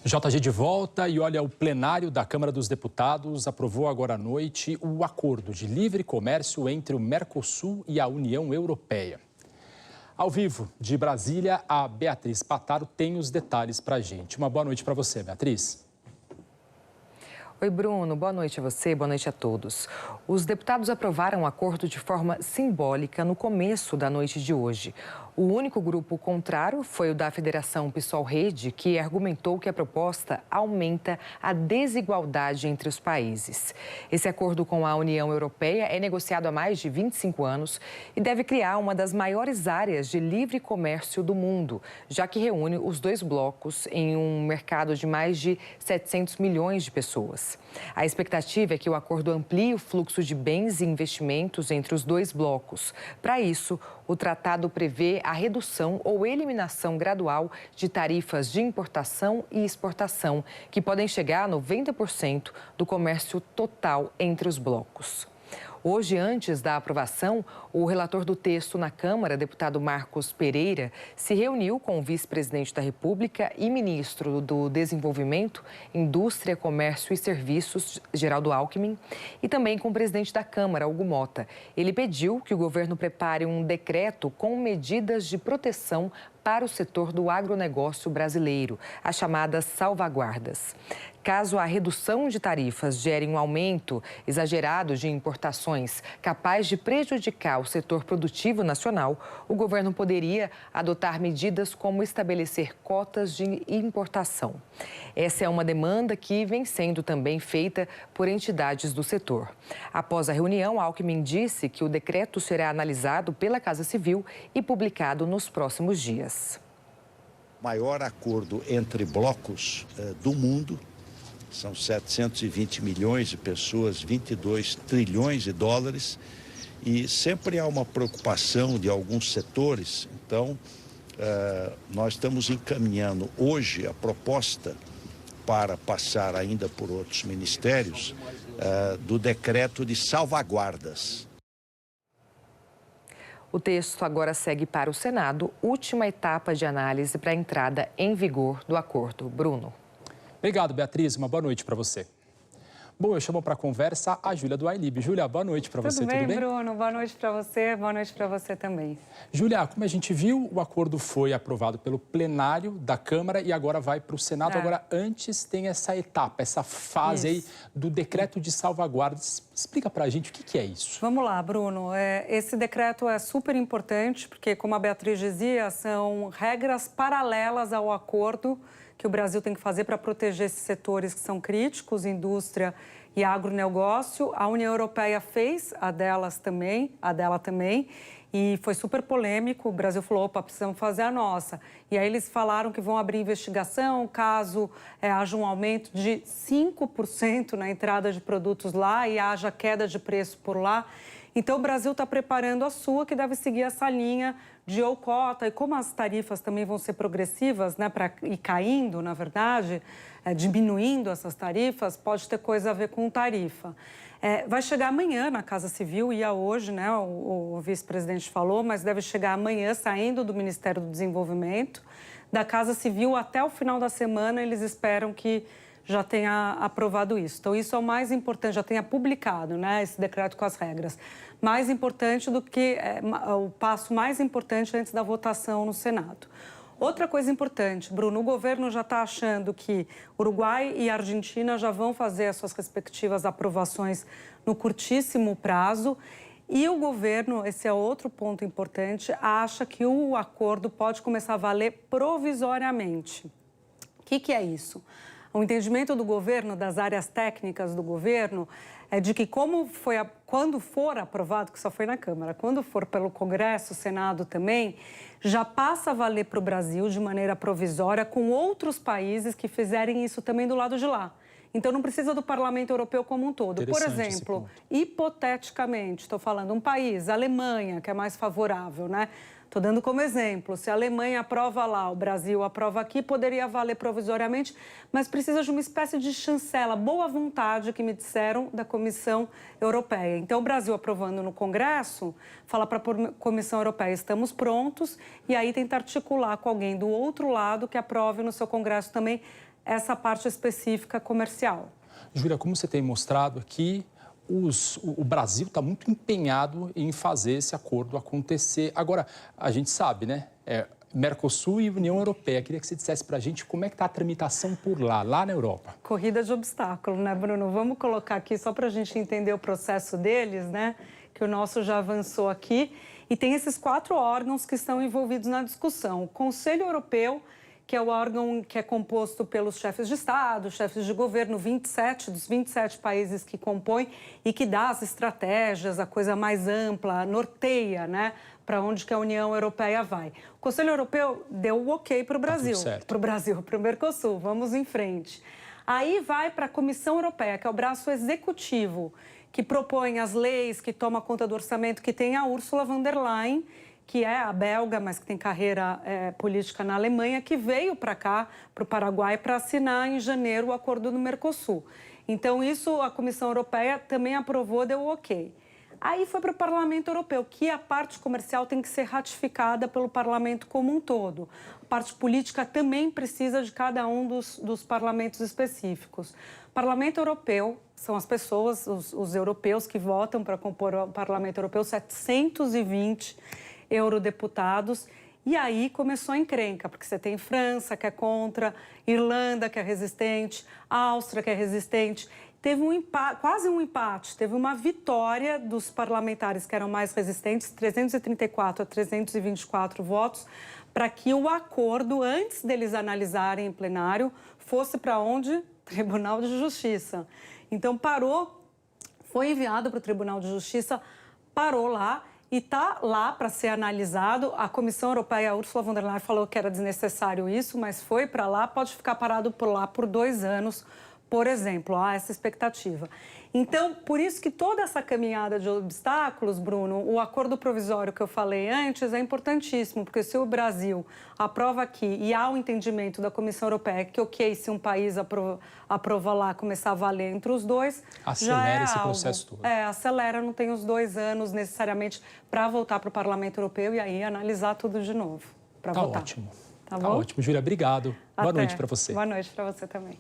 JG de volta e olha, o plenário da Câmara dos Deputados aprovou agora à noite o acordo de livre comércio entre o Mercosul e a União Europeia. Ao vivo, de Brasília, a Beatriz Pataro tem os detalhes para a gente. Uma boa noite para você, Beatriz. Oi, Bruno. Boa noite a você, boa noite a todos. Os deputados aprovaram o acordo de forma simbólica no começo da noite de hoje. O único grupo contrário foi o da Federação PSOL-Rede, que argumentou que a proposta aumenta a desigualdade entre os países. Esse acordo com a União Europeia é negociado há mais de 25 anos e deve criar uma das maiores áreas de livre comércio do mundo, já que reúne os dois blocos em um mercado de mais de 700 milhões de pessoas. A expectativa é que o acordo amplie o fluxo de bens e investimentos entre os dois blocos. Para isso, o tratado prevê a redução ou eliminação gradual de tarifas de importação e exportação, que podem chegar a 90% do comércio total entre os blocos. Hoje, antes da aprovação, o relator do texto na Câmara, deputado Marcos Pereira, se reuniu com o vice-presidente da República e ministro do Desenvolvimento, Indústria, Comércio e Serviços, Geraldo Alckmin, e também com o presidente da Câmara, Hugo Motta. Ele pediu que o governo prepare um decreto com medidas de proteção para o setor do agronegócio brasileiro, as chamadas salvaguardas. Caso a redução de tarifas gere um aumento exagerado de importações capaz de prejudicar o setor produtivo nacional, o governo poderia adotar medidas como estabelecer cotas de importação. Essa é uma demanda que vem sendo também feita por entidades do setor. Após a reunião, Alckmin disse que o decreto será analisado pela Casa Civil e publicado nos próximos dias. O maior acordo entre blocos do mundo. São 720 milhões de pessoas, 22 trilhões de dólares e sempre há uma preocupação de alguns setores. Então, nós estamos encaminhando hoje a proposta para passar ainda por outros ministérios do decreto de salvaguardas. O texto agora segue para o Senado, última etapa de análise para a entrada em vigor do acordo. Bruno. Obrigado, Beatriz. Uma boa noite para você. Bom, eu chamo para a conversa a Júlia do iLib. Júlia, boa noite para você, tudo bem? Bruno? Boa noite para você, boa noite para você também. Júlia, como a gente viu, o acordo foi aprovado pelo plenário da Câmara e agora vai para o Senado. Agora, antes tem essa etapa, essa fase aí do decreto de salvaguardas. Explica para a gente o que é isso. Vamos lá, Bruno. Esse decreto é super importante porque, como a Beatriz dizia, são regras paralelas ao acordo que o Brasil tem que fazer para proteger esses setores que são críticos, indústria e agronegócio. A União Europeia fez a dela também, e foi super polêmico. O Brasil falou, opa, precisamos fazer a nossa. E aí eles falaram que vão abrir investigação caso haja um aumento de 5% na entrada de produtos lá e haja queda de preço por lá. Então, o Brasil está preparando a sua, que deve seguir essa linha de ou cota. E como as tarifas também vão ser progressivas, né, para ir caindo, na verdade, diminuindo essas tarifas, pode ter coisa a ver com tarifa. Vai chegar amanhã na Casa Civil, ia hoje, né, o vice-presidente falou, mas deve chegar amanhã, saindo do Ministério do Desenvolvimento. Da Casa Civil, até o final da semana, eles esperam que já tenha aprovado isso. Então, isso é o mais importante, já tenha publicado, né, esse decreto com as regras. Mais importante do que o passo mais importante antes da votação no Senado. Outra coisa importante, Bruno, o governo já está achando que Uruguai e Argentina já vão fazer as suas respectivas aprovações no curtíssimo prazo. E o governo, esse é outro ponto importante, acha que o acordo pode começar a valer provisoriamente. O que é isso? O entendimento do governo, das áreas técnicas do governo, é de que quando for aprovado, que só foi na Câmara, quando for pelo Congresso, Senado também, já passa a valer para o Brasil de maneira provisória com outros países que fizerem isso também do lado de lá. Então, não precisa do Parlamento Europeu como um todo. Por exemplo, hipoteticamente, estou falando, um país, a Alemanha, que é mais favorável, né? Estou dando como exemplo, se a Alemanha aprova lá, o Brasil aprova aqui, poderia valer provisoriamente, mas precisa de uma espécie de chancela, boa vontade, que me disseram, da Comissão Europeia. Então, o Brasil aprovando no Congresso, fala para a Comissão Europeia, estamos prontos, e aí tenta articular com alguém do outro lado que aprove no seu Congresso também essa parte específica comercial. Júlia, como você tem mostrado aqui, o Brasil está muito empenhado em fazer esse acordo acontecer. Agora, a gente sabe, né? Mercosul e União Europeia. Queria que você dissesse para a gente como é que está a tramitação por lá na Europa. Corrida de obstáculo, né, Bruno? Vamos colocar aqui só para a gente entender o processo deles, né? Que o nosso já avançou aqui. E tem esses 4 órgãos que estão envolvidos na discussão. O Conselho Europeu, que é o órgão que é composto pelos chefes de Estado, chefes de governo, 27 dos 27 países que compõem e que dá as estratégias, a coisa mais ampla, norteia, né, para onde que a União Europeia vai. O Conselho Europeu deu o ok para o Brasil, para o Mercosul, vamos em frente. Aí vai para a Comissão Europeia, que é o braço executivo, que propõe as leis, que toma conta do orçamento, que tem a Ursula von der Leyen, que é a belga, mas que tem carreira política na Alemanha, que veio para cá, para o Paraguai, para assinar em janeiro o acordo do Mercosul. Então, isso a Comissão Europeia também aprovou, deu o ok. Aí foi para o Parlamento Europeu, que a parte comercial tem que ser ratificada pelo Parlamento como um todo. A parte política também precisa de cada um dos parlamentos específicos. O Parlamento Europeu são as pessoas, os europeus que votam para compor o Parlamento Europeu, 720 eurodeputados, e aí começou a encrenca, porque você tem França, que é contra, Irlanda, que é resistente, Áustria, que é resistente. Teve quase um empate, teve uma vitória dos parlamentares que eram mais resistentes, 334 a 324 votos, para que o acordo, antes deles analisarem em plenário, fosse para onde? Tribunal de Justiça. Então, parou, foi enviado para o Tribunal de Justiça, parou lá, e está lá para ser analisado. A Comissão Europeia, a Ursula von der Leyen, falou que era desnecessário isso, mas foi para lá, pode ficar parado por lá por 2 anos, por exemplo. Há essa expectativa. Então, por isso que toda essa caminhada de obstáculos, Bruno, o acordo provisório que eu falei antes é importantíssimo, porque se o Brasil aprova aqui e há o entendimento da Comissão Europeia que, ok, se um país aprova lá, começar a valer entre os dois, acelera já é esse algo. Processo todo. Acelera, não tem os 2 anos necessariamente para voltar para o Parlamento Europeu e aí analisar tudo de novo, para votar. Ótimo. Tá bom? Tá ótimo. Júlia, obrigado. Boa noite para você. Boa noite para você também.